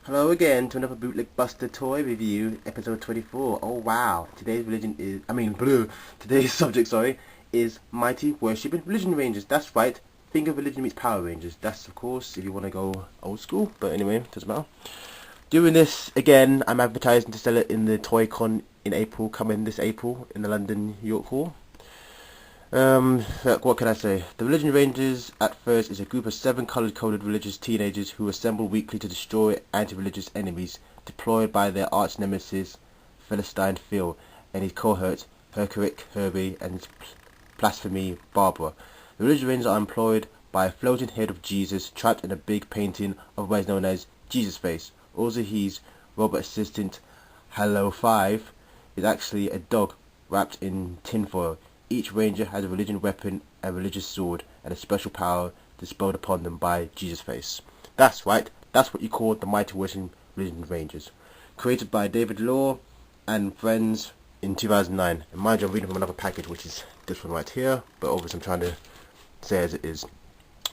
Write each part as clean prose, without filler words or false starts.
Hello again to another Bootleg Buster toy review, episode 24. Oh wow, today's today's subject, is Mighty Worshipping Religion Rangers. That's right, think of Religion meets Power Rangers. That's, of course, if you want to go old school, but anyway, doesn't matter. Doing this, again, I'm advertising to sell it in the Toy Con in April, coming this April, in the London York Hall. What can I say? The Religion Rangers, at first, is a group of 7 colored-coded religious teenagers who assemble weekly to destroy anti-religious enemies deployed by their arch-nemesis, Philistine Phil, and his cohorts, Hercuric, Herbie, and his blasphemy, Barbara. The Religion Rangers are employed by a floating head of Jesus trapped in a big painting, otherwise known as Jesus Face. Also, his robot assistant, Hello 5, is actually a dog wrapped in tinfoil. Each ranger has a religion weapon, a religious sword, and a special power bestowed upon them by Jesus Face. That's right, that's what you call the Mighty Worshipping Religion Rangers. Created by David Law and friends in 2009. And mind you, I'm reading from another package, which is this one right here, but obviously I'm trying to say as it is.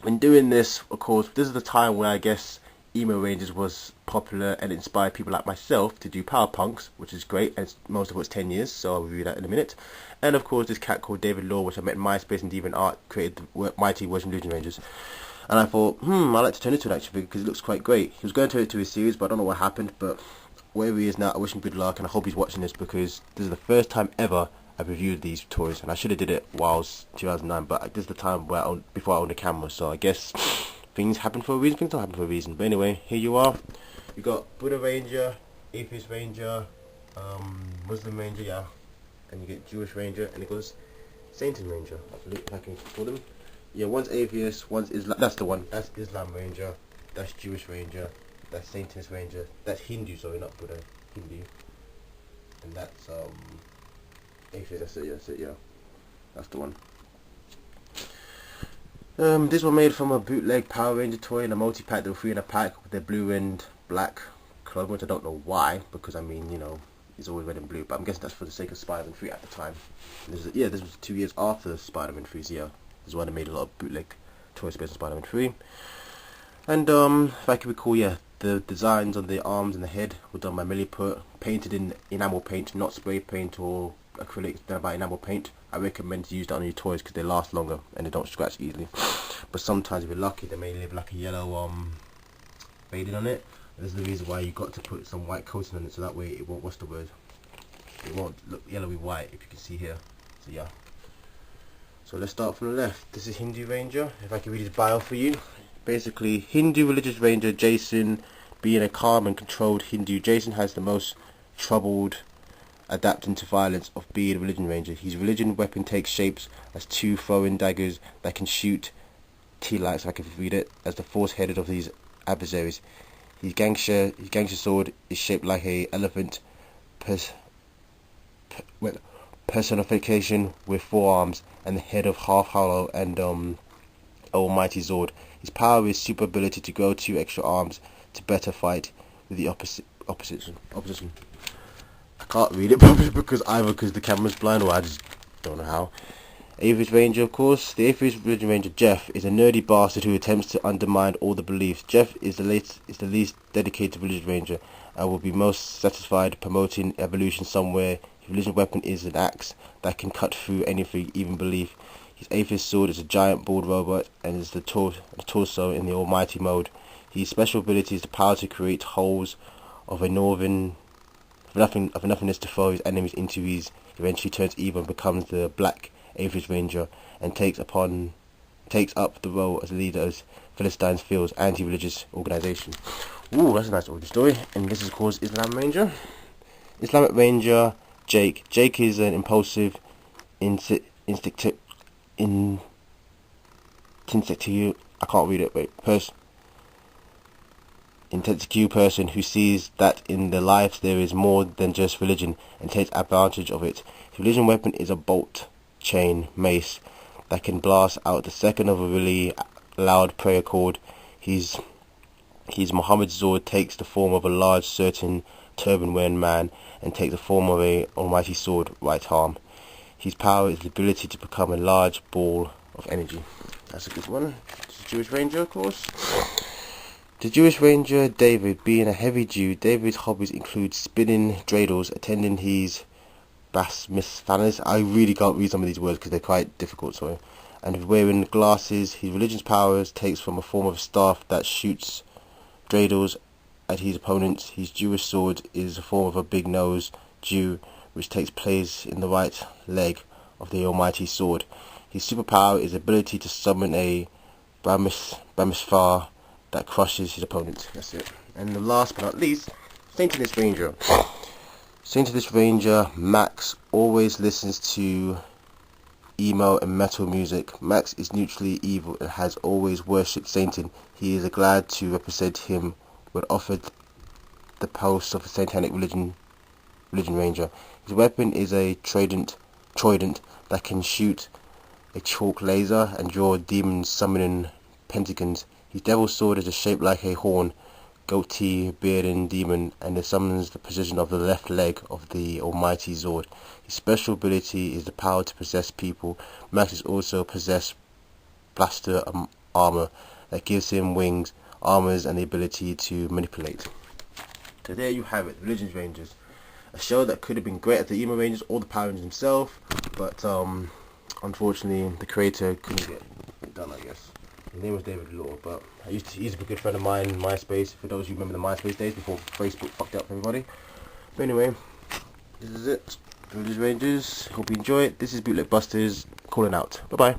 When doing this, of course, this is the time where I guess Emo Rangers was popular and inspired people like myself to do power punks, which is great, and most of it's 10 years, so I'll review that in a minute. And of course this cat called David Law, which I met in MySpace and DeviantArt, created the Mighty Worshipping Religion Rangers. And I thought, I'd like to turn into an action figure because it looks quite great. He was going to turn it into a series, but I don't know what happened, but wherever he is now, I wish him good luck, and I hope he's watching this because this is the first time ever I've reviewed these toys, and I should have did it whilst 2009, but this is the time where before I owned a camera, so I guess things happen for a reason, things don't happen for a reason. But anyway, here you are. You got Buddha Ranger, Atheist Ranger, Muslim Ranger, yeah, and you get Jewish Ranger, and it goes Satan Ranger, if I can call them. Yeah, one's Atheist, one's Islam, that's the one, that's Islam Ranger, that's Jewish Ranger, that's Satanist Ranger, that's Hindu, sorry, not Buddha, Hindu, and that's Atheist, that's it, yeah, that's the one. This was made from a bootleg Power Ranger toy in a multi-pack. There were 3 in a pack with their blue and black clothing, which I don't know why, because I mean, you know, it's always red and blue, but I'm guessing that's for the sake of Spider-Man 3 at the time. And this was 2 years after Spider-Man 3, so yeah, this is why they made a lot of bootleg toys based on Spider-Man 3. And if I can recall, yeah, the designs on the arms and the head were done by Milliput, painted in enamel paint, not spray paint or acrylic, done by enamel paint. I recommend to use that on your toys because they last longer and they don't scratch easily. But sometimes if you're lucky, they may leave like a yellow fading on it. This is the reason why you got to put some white coating on it, so that way it won't, what's the word? It won't look yellowy white, if you can see here. So yeah. So let's start from the left. This is Hindu Ranger. If I can read his bio for you. Basically, Hindu religious ranger Jason, being a calm and controlled Hindu, Jason has the most troubled adapting to violence of being a religion ranger. His religion weapon takes shapes as 2 throwing daggers that can shoot T-lights, like if you read it, as the force-headed of these adversaries. His gangster sword is shaped like a elephant personification with 4 arms and the head of half hollow and almighty Zord. His power is super ability to grow 2 extra arms to better fight with the opposition. I can't read it properly because the camera's blind, or I just don't know how. Atheist Ranger, of course. The Atheist Religion Ranger Jeff is a nerdy bastard who attempts to undermine all the beliefs. Jeff is the least dedicated Religion Ranger and will be most satisfied promoting evolution somewhere. His religion weapon is an axe that can cut through anything, even belief. His Atheist sword is a giant bald robot and is the torso in the almighty mode. His special ability is the power to create holes of nothingness to throw his enemies into. His eventually turns evil and becomes the Black Atheist Ranger and takes up the role as leader of Philistine Phil's anti-religious organization. Ooh, that's a nice origin story. And this is called Islamic Ranger. Islamic Ranger Jake. Jake is an impulsive, instinctive, intensive person who sees that in their lives there is more than just religion and takes advantage of it. His religion weapon is a bolt chain mace that can blast out the second of a really loud prayer chord. His Muhammad Zord takes the form of a large certain turban-wearing man and takes the form of a almighty sword right arm. His power is the ability to become a large ball of energy. That's a good one. This is Jewish Ranger, of course. The Jewish Ranger David. Being a heavy Jew, David's hobbies include spinning dreidels, attending his bas mitzvahs. I really can't read some of these words because they're quite difficult, sorry. And wearing glasses. His religion's powers takes from a form of staff that shoots dreidels at his opponents. His Jewish sword is a form of a big-nosed Jew, which takes place in the right leg of the almighty sword. His superpower is the ability to summon a Brahmisvar that crushes his opponent. That's it. And the last but not least, Saint of this Ranger. Saint of this Ranger, Max always listens to emo and metal music. Max is neutrally evil and has always worshipped Satan. He is glad to represent him when offered the post of a satanic religion ranger. His weapon is a trident that can shoot a chalk laser and draw demons summoning pentagons. His devil's sword is shaped like a horn, goatee, bearded demon, and it summons the position of the left leg of the almighty Zord. His special ability is the power to possess people. Max is also possessed blaster armor that gives him wings, armors, and the ability to manipulate. So there you have it, Religions Rangers. A show that could have been great at the Emo Rangers or the Power Rangers himself, but unfortunately the creator couldn't get it done, I guess. His name was David Law, but he's a good friend of mine in MySpace, for those who remember the MySpace days before Facebook fucked up everybody. But anyway, this is it. Religions Rangers, hope you enjoy it. This is Bootleg Busters calling out. Bye bye.